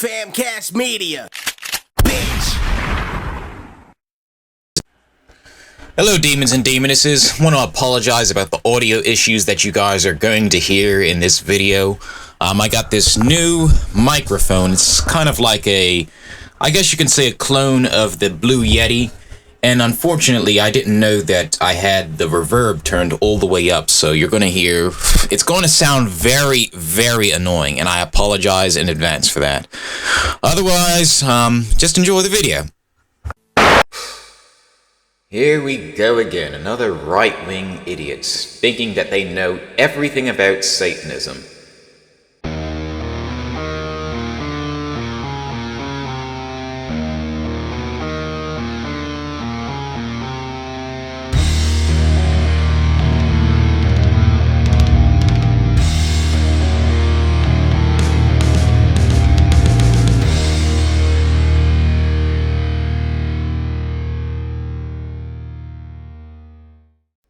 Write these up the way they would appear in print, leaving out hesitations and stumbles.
Famcast Media, bitch. Hello demons and demonesses. Want to apologize about the audio issues that you guys are going to hear in this video. I got this new microphone. It's kind of like I guess you can say a clone of the Blue Yeti. And unfortunately, I didn't know that I had the reverb turned all the way up, so you're going to hear, it's going to sound very, very annoying, and I apologize in advance for that. Otherwise, just enjoy the video. Here we go again, another right-wing idiots, thinking that they know everything about Satanism.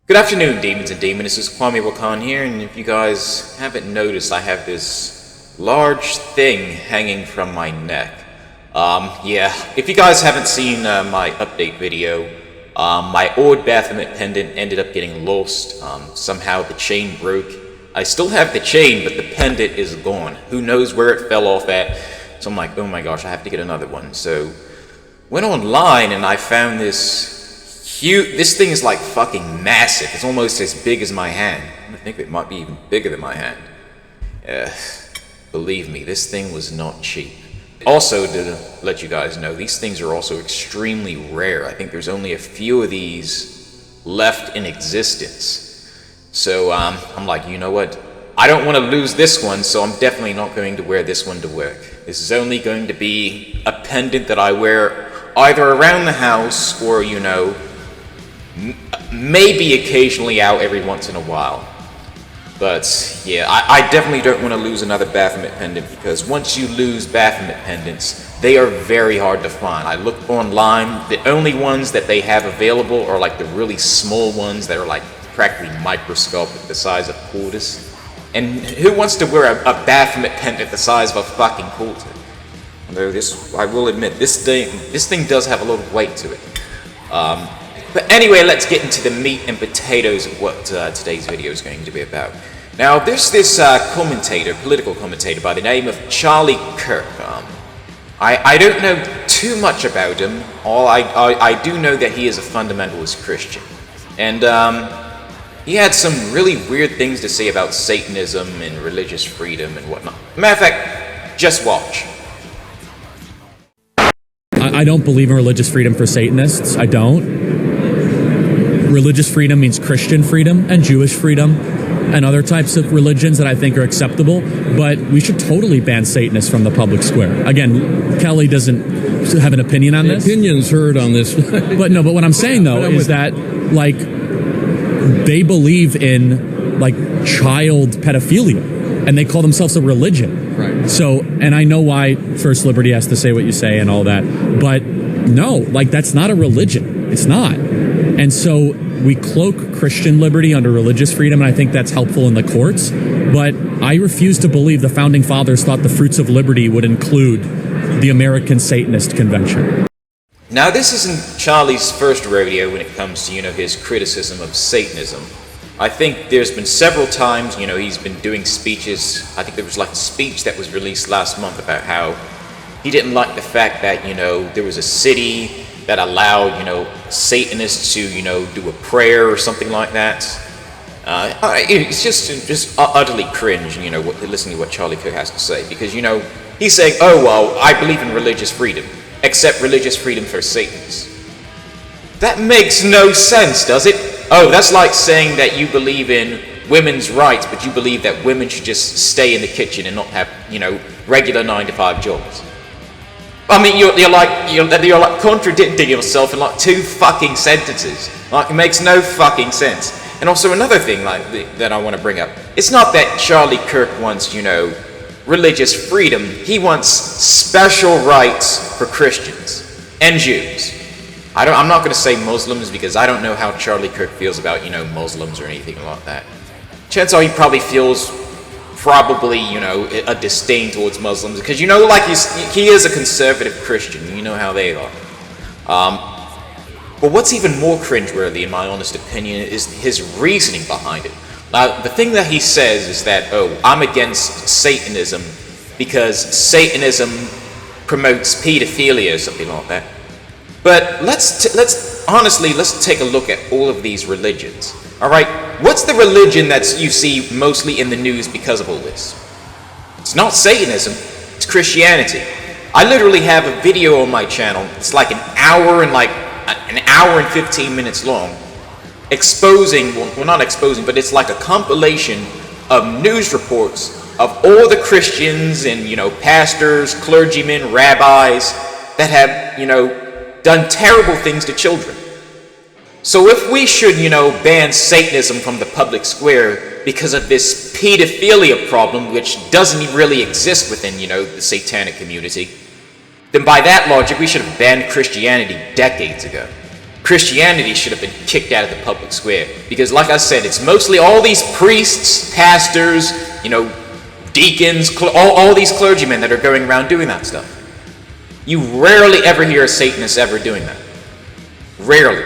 Good afternoon, demons and demonesses. Kwame Wahkan here, and if you guys haven't noticed, I have this large thing hanging from my neck. Yeah, if you guys haven't seen my update video, my old Baphomet pendant ended up getting lost. Somehow the chain broke. I still have the chain, but the pendant is gone. Who knows where it fell off at? So I'm like, oh my gosh, I have to get another one. So, went online and I found this thing is like fucking massive. It's almost as big as my hand. I think it might be even bigger than my hand. Believe me, this thing was not cheap. Also, to let you guys know, these things are also extremely rare. I think there's only a few of these left in existence. So I'm like, you know what? I don't want to lose this one, so I'm definitely not going to wear this one to work. This is only going to be a pendant that I wear either around the house or, you know, maybe occasionally out every once in a while. But yeah, I definitely don't want to lose another Baphomet pendant, because once you lose Baphomet pendants, they are very hard to find. I looked online, the only ones that they have available are like the really small ones that are like practically microscopic, the size of quarters. And who wants to wear a Baphomet pendant the size of a fucking quarter? Although this, I will admit, this thing does have a lot of weight to it. But anyway, let's get into the meat and potatoes of what today's video is going to be about. Now, there's this political commentator by the name of Charlie Kirk. I don't know too much about him. I do know that he is a fundamentalist Christian. And he had some really weird things to say about Satanism and religious freedom and whatnot. Matter of fact, just watch. I don't believe in religious freedom for Satanists. I don't. Religious freedom means Christian freedom and Jewish freedom and other types of religions that I think are acceptable, but we should totally ban Satanists from the public square. Again, Kelly doesn't have an opinion on this. Opinions heard on this. But what I'm saying though is that, like, they believe in, like, child pedophilia, and they call themselves a religion. Right. So, and I know why First Liberty has to say what you say and all that, but no, like, that's not a religion. It's not. And so we cloak Christian liberty under religious freedom, and I think that's helpful in the courts. But I refuse to believe the Founding Fathers thought the fruits of liberty would include the American Satanist Convention. Now, this isn't Charlie's first rodeo when it comes to, you know, his criticism of Satanism. I think there's been several times, you know, he's been doing speeches. I think there was like a speech that was released last month about how he didn't like the fact that, you know, there was a city that allowed, you know, Satanists to, you know, do a prayer or something like that. It's just utterly cringe, you know, listening to what Charlie Kirk has to say, because, you know, he's saying, oh, well, I believe in religious freedom, except religious freedom for Satanists. That makes no sense, does it? Oh, that's like saying that you believe in women's rights, but you believe that women should just stay in the kitchen and not have, you know, regular 9-to-5 jobs. I mean, you're like contradicting yourself in like 2 fucking sentences. Like, it makes no fucking sense. And also another thing that I want to bring up. It's not that Charlie Kirk wants, you know, religious freedom. He wants special rights for Christians and Jews. I'm not going to say Muslims, because I don't know how Charlie Kirk feels about, you know, Muslims or anything like that. Chances are he probably feels probably, a disdain towards Muslims, because like he is a conservative Christian. You know how they are. But what's even more cringeworthy, in my honest opinion, is his reasoning behind it. Now, the thing that he says is that, I'm against Satanism because Satanism promotes pedophilia or something like that. But let's honestly take a look at all of these religions. All right, what's the religion that you see mostly in the news because of all this? It's not Satanism, it's Christianity. I literally have a video on my channel. It's like an hour and 15 minutes long, exposing, well, not exposing, but it's like a compilation of news reports of all the Christians and, pastors, clergymen, rabbis that have, done terrible things to children. So if we should, ban Satanism from the public square because of this pedophilia problem, which doesn't really exist within, the satanic community, then by that logic, we should have banned Christianity decades ago. Christianity should have been kicked out of the public square. Because like I said, it's mostly all these priests, pastors, deacons, all these clergymen that are going around doing that stuff. You rarely ever hear a Satanist ever doing that. Rarely.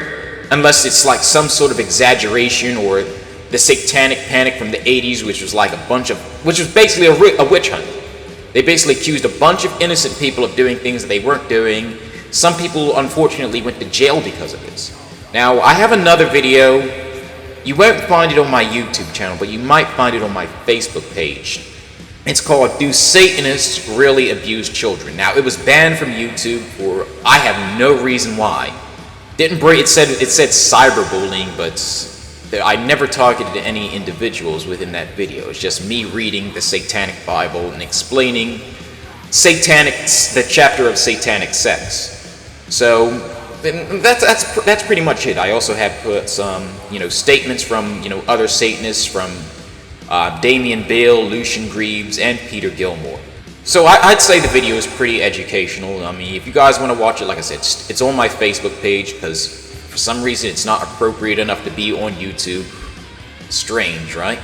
Unless it's like some sort of exaggeration, or the satanic panic from the 80s, which was basically a witch hunt. They basically accused a bunch of innocent people of doing things that they weren't doing. Some people, unfortunately, went to jail because of this. Now, I have another video. You won't find it on my YouTube channel, but you might find it on my Facebook page. It's called, Do Satanists Really Abuse Children? Now, it was banned from YouTube for, I have no reason why. It said cyberbullying, but I never targeted any individuals within that video. It's just me reading the Satanic Bible and explaining the chapter of satanic sex. So that's pretty much it. I also have put some statements from other Satanists, from Damian Bale, Lucian Greaves, and Peter Gilmore. So I'd say the video is pretty educational. I mean, if you guys want to watch it, like I said, it's on my Facebook page, because for some reason it's not appropriate enough to be on YouTube. Strange, right?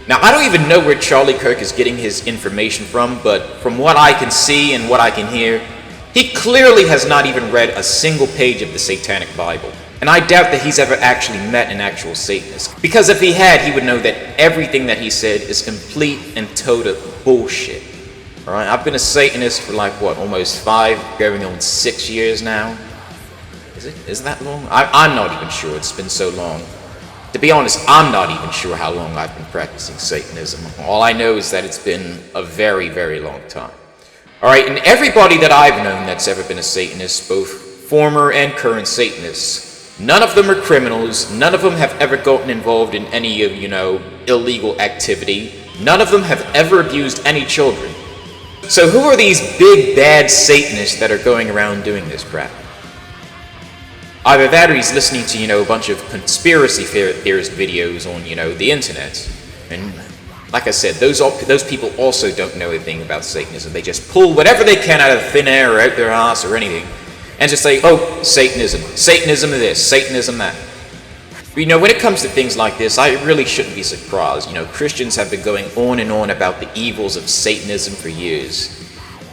Now, I don't even know where Charlie Kirk is getting his information from, but from what I can see and what I can hear, he clearly has not even read a single page of the Satanic Bible. And I doubt that he's ever actually met an actual Satanist. Because if he had, he would know that everything that he said is complete and total bullshit. Alright, I've been a Satanist for almost 5, going on 6 years now. Is that long? I'm not even sure. It's been so long. To be honest, I'm not even sure how long I've been practicing Satanism. All I know is that it's been a very, very long time. Alright, and everybody that I've known that's ever been a Satanist, both former and current Satanists, none of them are criminals. None of them have ever gotten involved in any of, illegal activity. None of them have ever abused any children. So who are these big bad Satanists that are going around doing this crap? Either that, or he's listening to, a bunch of conspiracy theorist videos on, the internet. And like I said, those people also don't know anything about Satanism. They just pull whatever they can out of thin air or out their ass or anything, and just say, oh, Satanism. Satanism this, Satanism that. But, when it comes to things like this, I really shouldn't be surprised. Christians have been going on and on about the evils of Satanism for years.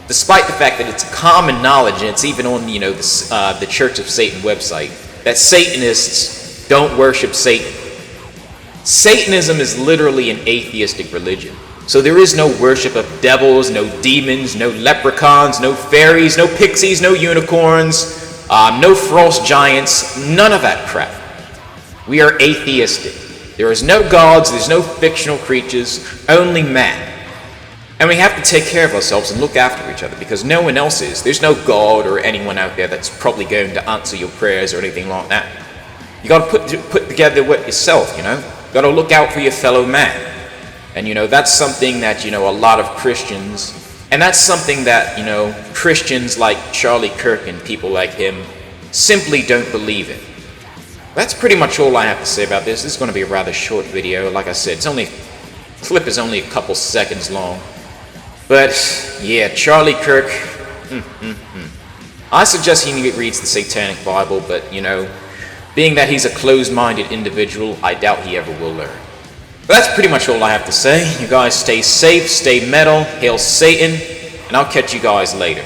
Despite the fact that it's common knowledge, and it's even on, the Church of Satan website, that Satanists don't worship Satan. Satanism is literally an atheistic religion. So there is no worship of devils, no demons, no leprechauns, no fairies, no pixies, no unicorns, no frost giants, none of that crap. We are atheistic. There is no gods, there's no fictional creatures, only man. And we have to take care of ourselves and look after each other, because no one else is. There's no God or anyone out there that's probably going to answer your prayers or anything like that. You got to put together what yourself, You got to look out for your fellow man. And that's something that a lot of Christians, and that's something that Christians like Charlie Kirk and people like him simply don't believe in. That's pretty much all I have to say about this. This is going to be a rather short video. Like I said, clip is only a couple seconds long. But yeah, Charlie Kirk, I suggest he reads the Satanic Bible, but being that he's a closed-minded individual, I doubt he ever will learn. But that's pretty much all I have to say. You guys stay safe, stay metal, hail Satan, and I'll catch you guys later.